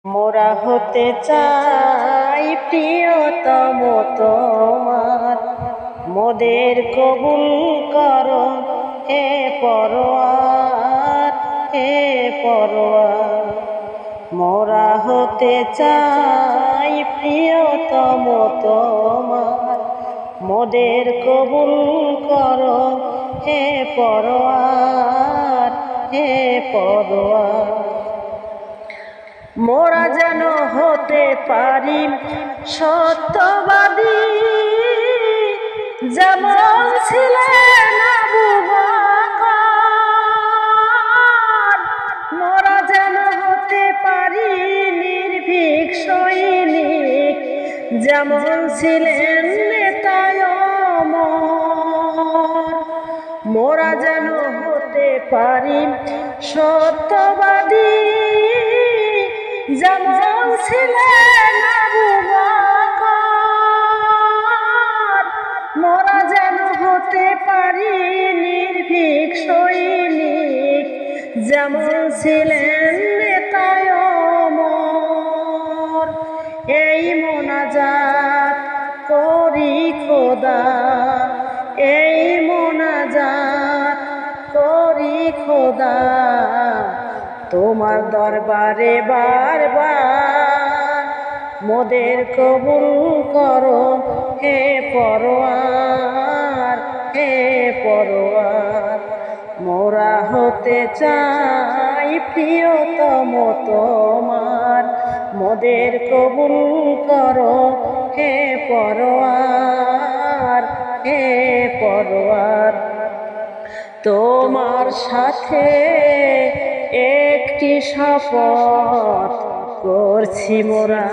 মোরা হতে চাই প্রিয়তম তোমার, মোদের কবুল করো হে পরোয়ার, হে পরোয়ার। মোরা হতে চাই প্রিয়তম তোমার, মোদের কবুল করো হে পরোয়ার, হে পরোয়ার। মোরা যেন হতে পারি সত্যবাদী, যেমন ছিলেন আবু বকর। মোরা যেন হতে পারি নির্ভীক সৈনিক, যেমন ছিলেন নেতায় অমর। মোরা যেন হতে পারি সত্যবাদী, যেমন ছিলেন আবু বকর। মোরা যেন হতে পারি নির্ভীক সৈনিক, যেমন ছিলেন নেতায় অমর। এই মোনাজাত করি খোদা, এই মোনাজাত করি খোদা, তোমার দরবারে বারবার। মোদের কবুল করো হে পরোয়ার, হে পরোয়ার। মোরা হতে চাই প্রিয়তম তোমার, মোদের কবুল করো হে পরোয়ার, হে পরোয়ার। তোমার সাথে একটি শপথ করছি মোরা,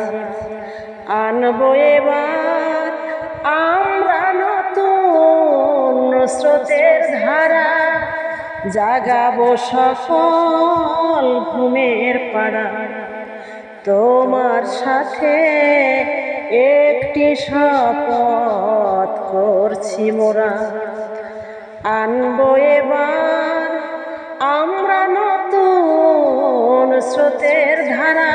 আনবো এবার আমরা নতুন স্রোতের ধারা, জাগাবো সকল ঘুমের পাড়া। তোমার সাথে একটি শপথ করছি মোরা, আনবো এবার আমরা নতুন স্রোতের ধারা,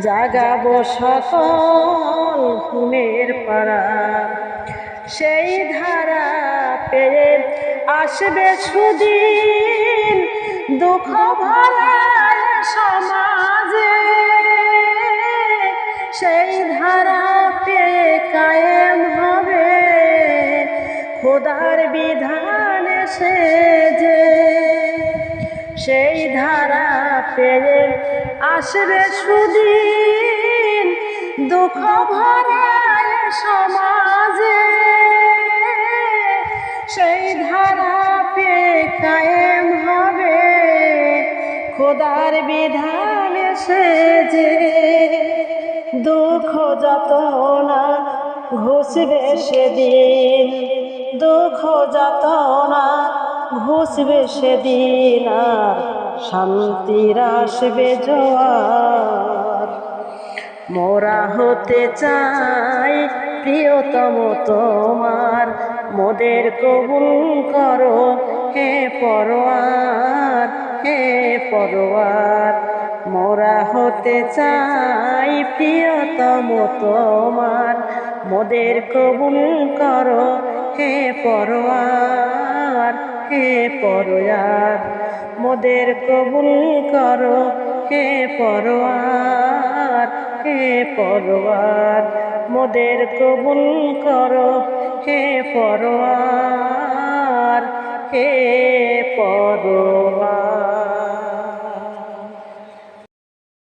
জাগাবো সকল ঘুমের পাড়া। সেই ধারা পেয়ে আসবে সুদিন, দুঃখ ভরা সমাজে। সেই ধারা পেয়ে কায়েম হবে খোদার বিধান সেজে। সেই ধারা পেয়ে আসবে সুদিন, দুঃখ ভরা সমাজে। সেই ধারা পেয়ে কায়েম হবে খোদার বিধান সেজে। দুঃখ যত না ঘুষবে সেদিন, দুঃখ যত না ঘুষবে সেদিন, আর শান্তির আসবে জোয়ার। মোরা হতে চাই প্রিয়তম তোমার, মোদের কবুল করো হে পরোয়ার, হে পরোয়ার। মোরা হতে চাই প্রিয়তম তোমার, মোদের কবুল করো হে পরোয়ার, হে পরোয়ার। মোদের কবুল করো হে পরোয়ার, হে পরোয়ার। মোদের কবুল করো হে পরোয়ার, হে পরোয়ার।